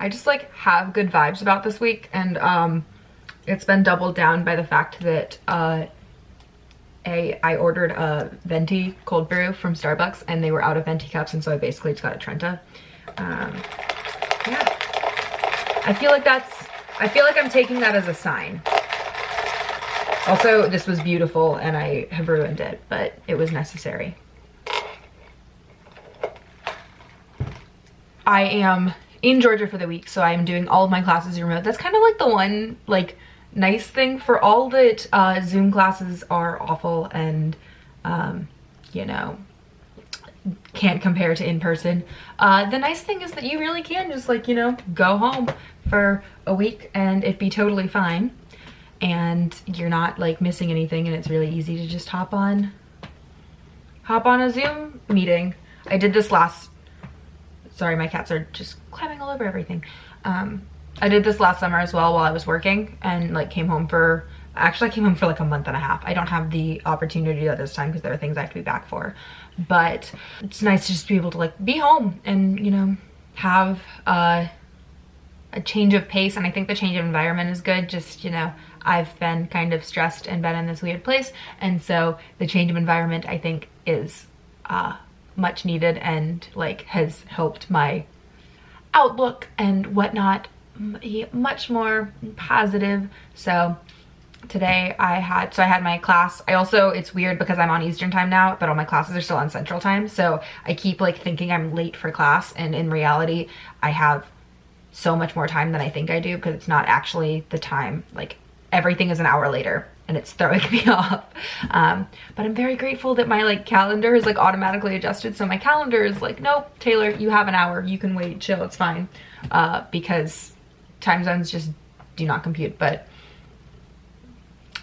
I just like have good vibes about this week, and it's been doubled down by the fact that I ordered a venti cold brew from Starbucks and they were out of venti cups, and so I basically just got a Trenta. Yeah, I feel like I'm taking that as a sign. Also, this was beautiful and I have ruined it, but it was necessary. I am in Georgia for the week, so I am doing all of my classes remote. That's kind of like the one like nice thing, for all that Zoom classes are awful and you know, can't compare to in person. The nice thing is that you really can just like, you know, go home for a week and it'd be totally fine. And you're not like missing anything, and it's really easy to just hop on a Zoom meeting. I did this sorry, my cats are just climbing all over everything. I did this last summer as well while I was working, and like actually I came home for like a month and a half. I don't have the opportunity to do that this time because there are things I have to be back for, but it's nice to just be able to like be home and, you know, have a change of pace. And I think the change of environment is good. Just, you know, I've been kind of stressed and been in this weird place, and so the change of environment I think is much needed and like has helped my outlook and whatnot be much more positive. So today I had my class. It's weird because I'm on Eastern time now, but all my classes are still on Central time, so I keep like thinking I'm late for class, and in reality I have so much more time than I think I do, because it's not actually the time. Like, everything is an hour later and it's throwing me off. But I'm very grateful that my like calendar is like automatically adjusted. So my calendar is like, nope, Taylor, you have an hour, you can wait, chill, it's fine. Because time zones just do not compute. But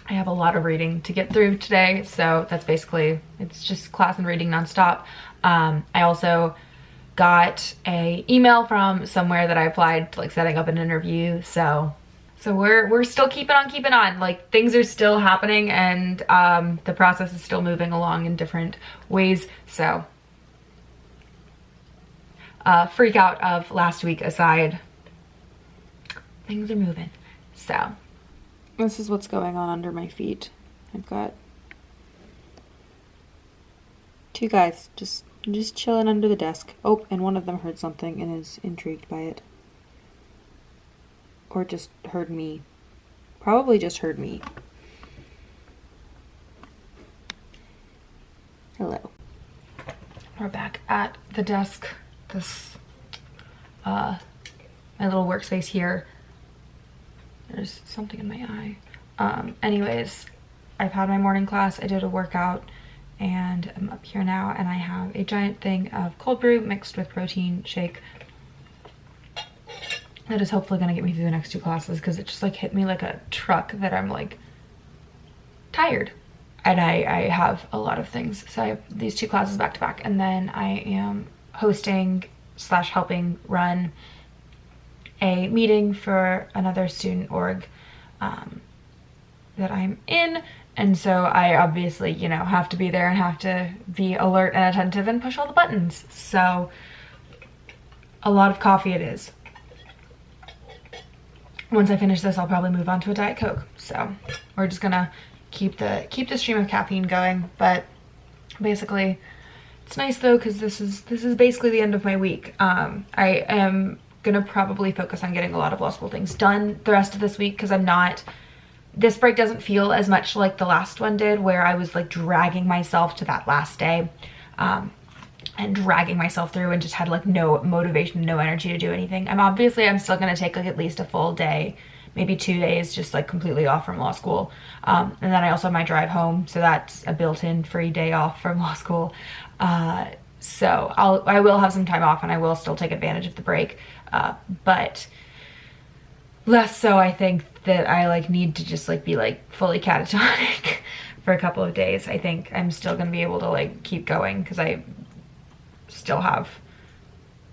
I have a lot of reading to get through today, so that's basically, it's just class and reading nonstop. I also got a email from somewhere that I applied to, like setting up an interview. So we're still keeping on. Like, things are still happening, and the process is still moving along in different ways. So freak out of last week aside, things are moving. So this is what's going on under my feet. I've got two guys just chilling under the desk. Oh, and one of them heard something and is intrigued by it. Or just heard me. Probably just heard me. Hello. We're back at the desk. This, my little workspace here. There's something in my eye. Anyways, I've had my morning class. I did a workout, and I'm up here now, and I have a giant thing of cold brew mixed with protein shake. That is hopefully gonna get me through the next two classes, because it just like hit me like a truck that I'm like tired. And I have a lot of things. So I have these two classes back to back, and then I am hosting / helping run a meeting for another student org that I'm in. And so I obviously, you know, have to be there and have to be alert and attentive and push all the buttons. So a lot of coffee it is. Once I finish this, I'll probably move on to a Diet Coke. So we're just gonna keep the stream of caffeine going. But basically, it's nice though, because this is basically the end of my week. I am gonna probably focus on getting a lot of law school things done the rest of this week, because this break doesn't feel as much like the last one did, where I was like dragging myself to that last day. And dragging myself through and just had like no motivation, no energy to do anything. I'm still gonna take like at least a full day, maybe 2 days, just like completely off from law school. And then I also have my drive home, so that's a built-in free day off from law school. So I will have some time off, and I will still take advantage of the break, but less so. I think that I like need to just like be like fully catatonic for a couple of days. I think I'm still gonna be able to like keep going, because I still have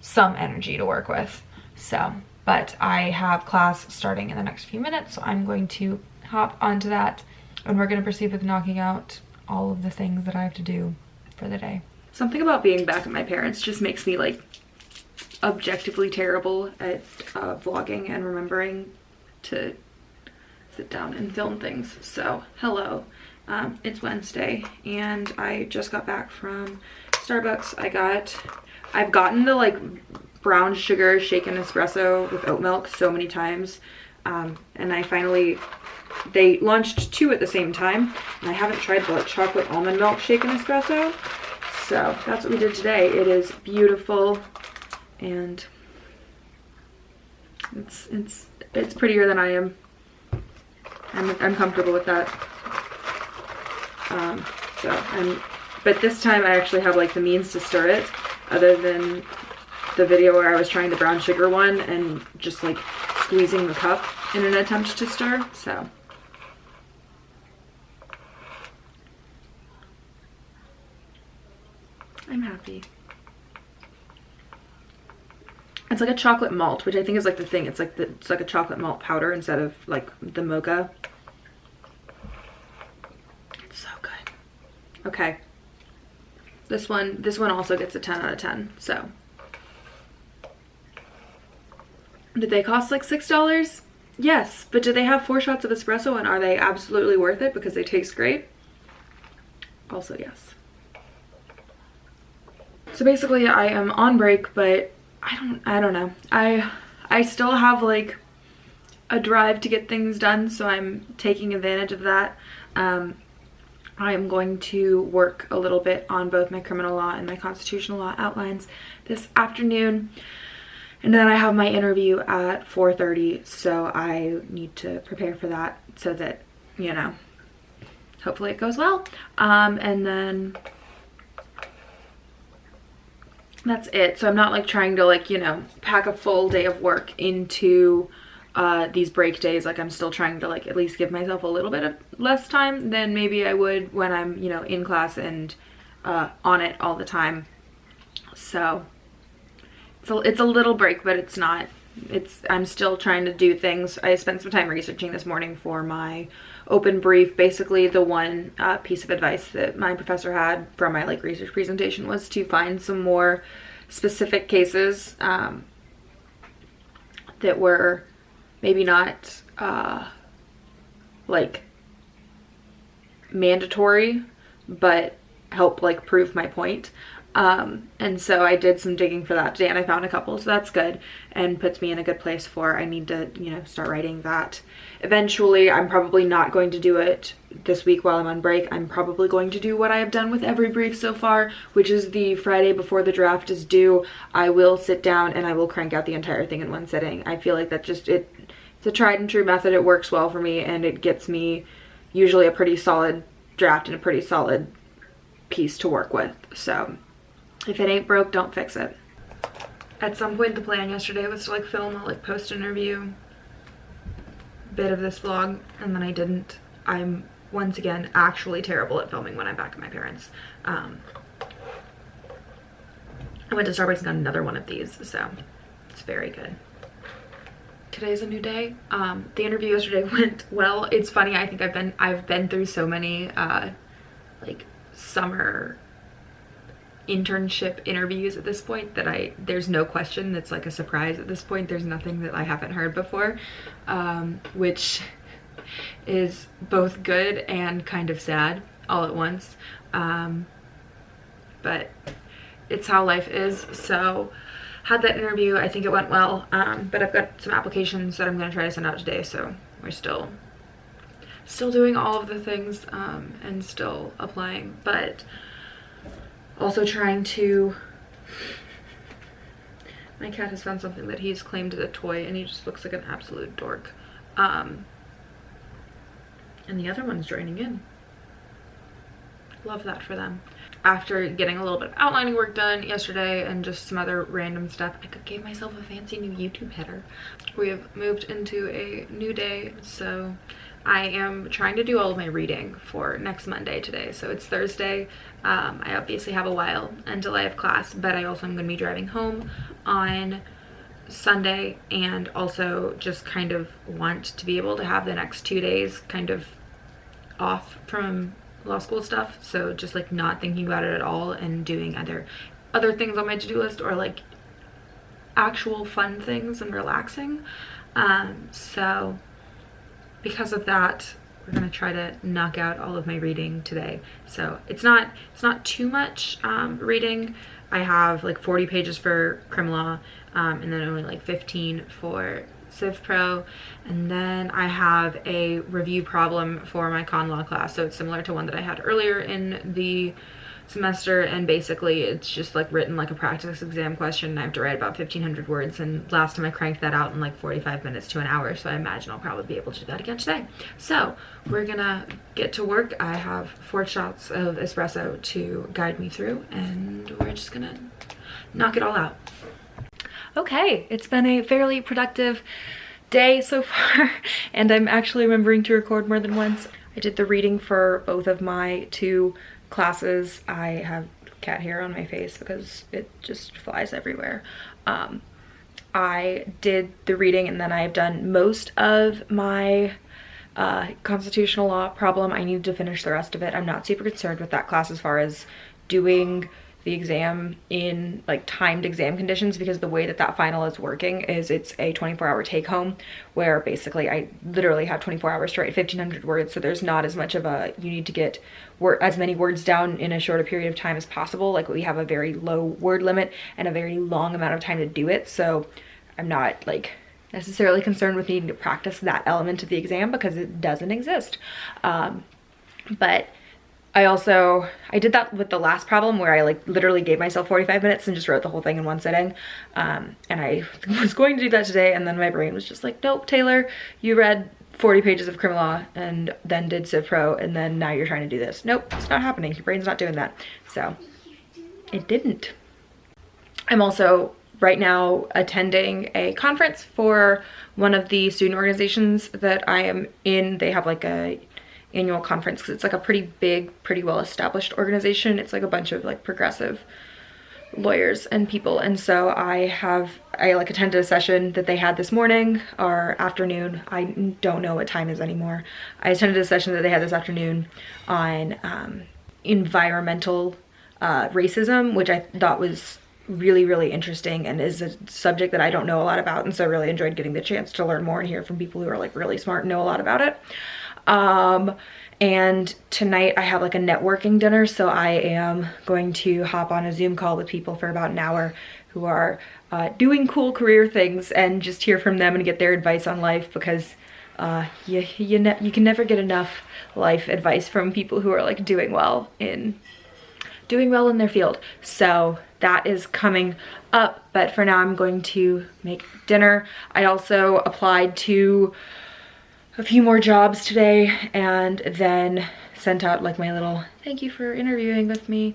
some energy to work with. So, but I have class starting in the next few minutes, so I'm going to hop onto that, and we're going to proceed with knocking out all of the things that I have to do for the day. Something about being back at my parents' just makes me like objectively terrible at vlogging and remembering to sit down and film things. So hello, it's Wednesday and I just got back from Starbucks. I've gotten the like brown sugar shaken espresso with oat milk so many times, and they launched 2 at the same time, and I haven't tried the chocolate almond milk shaken espresso, so that's what we did today. It is beautiful and it's prettier than I am. I'm comfortable with that. But this time I actually have like the means to stir it, other than the video where I was trying the brown sugar one and just like squeezing the cup in an attempt to stir. So I'm happy. It's like a chocolate malt, which I think is like the thing. It's like a chocolate malt powder instead of like the mocha. It's so good. Okay. This one also gets a 10 out of 10. So did they cost like $6? Yes, but do they have 4 shots of espresso and are they absolutely worth it because they taste great? Also yes. So basically I am on break, but I don't know. I still have like a drive to get things done, so I'm taking advantage of that. I am going to work a little bit on both my criminal law and my constitutional law outlines this afternoon. And then I have my interview at 4:30, so I need to prepare for that so that, you know, hopefully it goes well. And then that's it. So I'm not like trying to like, you know, pack a full day of work into these break days. Like I'm still trying to like at least give myself a little bit of less time than maybe I would when I'm, you know, in class and on it all the time. So it's a little break, but it's not. I'm still trying to do things. I spent some time researching this morning for my open brief. Basically the one piece of advice that my professor had from my like research presentation was to find some more specific cases that were maybe not like mandatory, but help like prove my point. And so I did some digging for that today and I found a couple, so that's good and puts me in a good place for, I need to, you know, start writing that eventually. I'm probably not going to do it this week while I'm on break. I'm probably going to do what I have done with every brief so far, which is the Friday before the draft is due, I will sit down and I will crank out the entire thing in one sitting. I feel like that just, it's a tried and true method. It works well for me and it gets me usually a pretty solid draft and a pretty solid piece to work with. So if it ain't broke, don't fix it. At some point the plan yesterday was to like film a like post-interview bit of this vlog, and then I didn't. I'm once again actually terrible at filming when I'm back at my parents'. I went to Starbucks and got another one of these, so it's very good. Today's a new day. The interview yesterday went well. It's funny, I think I've been through so many like summer internship interviews at this point that there's no question that's like a surprise at this point. There's nothing that I haven't heard before, which is both good and kind of sad all at once. But it's how life is. So had that interview, I think it went well, but I've got some applications that I'm going to try to send out today, so we're still doing all of the things and still applying, but also trying to, my cat has found something that he's claimed as a toy and he just looks like an absolute dork. And the other one's joining in. Love that for them. After getting a little bit of outlining work done yesterday and just some other random stuff, I gave myself a fancy new YouTube header. We have moved into a new day, so I am trying to do all of my reading for next Monday today. So it's Thursday. I obviously have a while until I have class, but I also am going to be driving home on Sunday, and also just kind of want to be able to have the next 2 days kind of off from law school stuff. So just like not thinking about it at all and doing either other things on my to-do list or like actual fun things and relaxing. So because of that, we're gonna try to knock out all of my reading today. So it's not too much reading. I have like 40 pages for crim law, and then only like 15 for Civ Pro, and then I have a review problem for my con law class. So it's similar to one that I had earlier in the semester, and basically it's just like written like a practice exam question, and I have to write about 1,500 words, and last time I cranked that out in like 45 minutes to an hour, so I imagine I'll probably be able to do that again today. So we're gonna get to work. I have 4 shots of espresso to guide me through, and we're just gonna knock it all out. Okay, it's been a fairly productive day so far, and I'm actually remembering to record more than once. I did the reading for both of my 2 classes. I have cat hair on my face because it just flies everywhere. I did the reading, and then I've done most of my constitutional law problem. I need to finish the rest of it. I'm not super concerned with that class as far as doing the exam in like timed exam conditions, because the way that that final is working is it's a 24-hour take home, where basically I literally have 24 hours to write 1,500 words. So there's not as much of a, you need to get as many words down in a shorter period of time as possible. Like we have a very low word limit and a very long amount of time to do it. So I'm not like necessarily concerned with needing to practice that element of the exam because it doesn't exist. But I did that with the last problem, where I like literally gave myself 45 minutes and just wrote the whole thing in one sitting. And I was going to do that today, and then my brain was just like, nope, Taylor, you read 40 pages of crim law and then did Civ Pro, and then now you're trying to do this. Nope, it's not happening. Your brain's not doing that. So it didn't. I'm also right now attending a conference for one of the student organizations that I am in. They have like a annual conference because it's like a pretty big, pretty well established organization. It's like a bunch of like progressive lawyers and people, and so I like attended a session that they had this morning or afternoon. I don't know what time is anymore. I attended a session that they had this afternoon on environmental racism, which I thought was really interesting and is a subject that I don't know a lot about, and so I really enjoyed getting the chance to learn more and hear from people who are like really smart and know a lot about it. And tonight I have like a networking dinner, so I am going to hop on a Zoom call with people for about an hour who are doing cool career things, and just hear from them and get their advice on life, because you can never get enough life advice from people who are like doing well in their field. So that is coming up, but for now I'm going to make dinner. I also applied to a few more jobs today, and then sent out like my little thank you for interviewing with me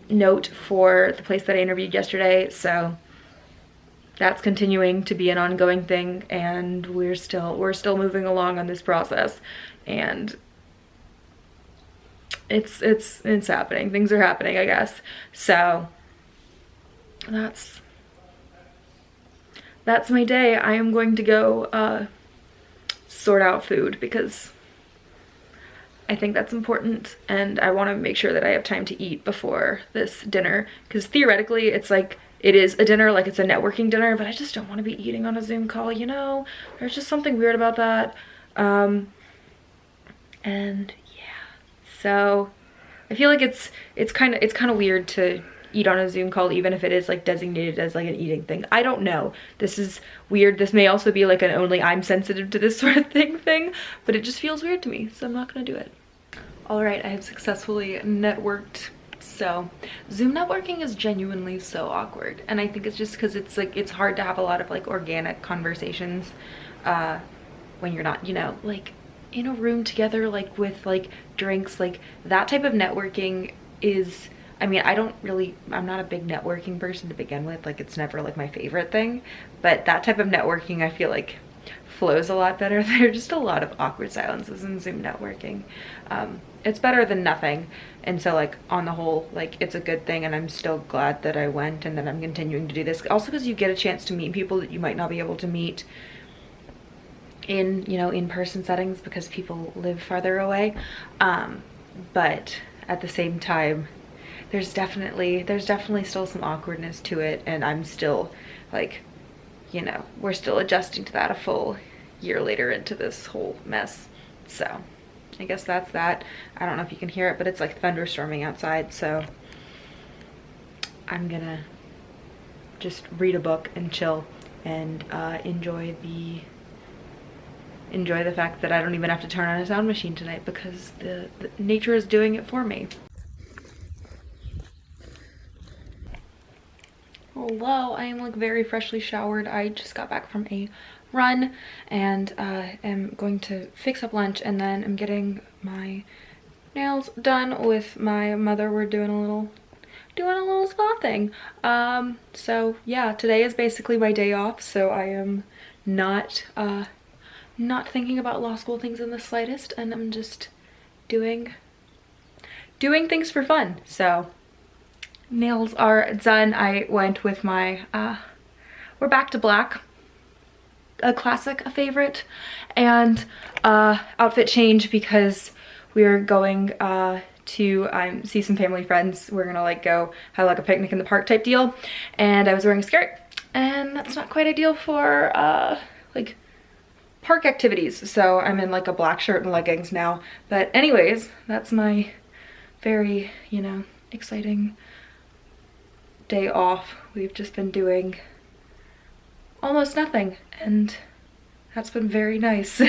note for the place that I interviewed yesterday. So that's continuing to be an ongoing thing, and we're still moving along on this process, and it's happening. Things are happening, I guess. So that's my day. I am going to go sort out food because I think that's important, and I want to make sure that I have time to eat before this dinner, because theoretically it's like it is a dinner, like it's a networking dinner, but I just don't want to be eating on a Zoom call, you know? There's just something weird about that. And yeah, so I feel like it's kind of weird to eat on a Zoom call, even if it is like designated as like an eating thing. I don't know. This is weird. This may also be like an only I'm sensitive to this sort of thing, but it just feels weird to me, so I'm not gonna do it. All right, I have successfully networked. So Zoom networking is genuinely so awkward, and I think it's just because it's like it's hard to have a lot of like organic conversations when you're not, you know, like in a room together, like with like drinks. Like that type of networking is, I mean, I'm not a big networking person to begin with. Like it's never like my favorite thing, but that type of networking I feel like flows a lot better. There are just a lot of awkward silences in Zoom networking. It's better than nothing, and so like on the whole, like it's a good thing, and I'm still glad that I went and that I'm continuing to do this. Also because you get a chance to meet people that you might not be able to meet in, you know, in-person settings because people live farther away. But at the same time, there's definitely still some awkwardness to it, and I'm still like, you know, we're still adjusting to that a full year later into this whole mess. So I guess that's that. I don't know if you can hear it, but it's like thunderstorming outside, so I'm gonna just read a book and chill and enjoy the fact that I don't even have to turn on a sound machine tonight because the nature is doing it for me. Hello, I am like very freshly showered. I just got back from a run and am going to fix up lunch, and then I'm getting my nails done with my mother. We're doing a little spa thing. So yeah, today is basically my day off, so I am not thinking about law school things in the slightest, and I'm just doing things for fun. So nails are done. I went with my we're back to black, a classic, a favorite, and outfit change because we're going to see some family friends. We're gonna like go have like a picnic in the park type deal, and I was wearing a skirt, and that's not quite ideal for like park activities, so I'm in like a black shirt and leggings now. But anyways, that's my very, you know, exciting day off. We've just been doing almost nothing, and that's been very nice.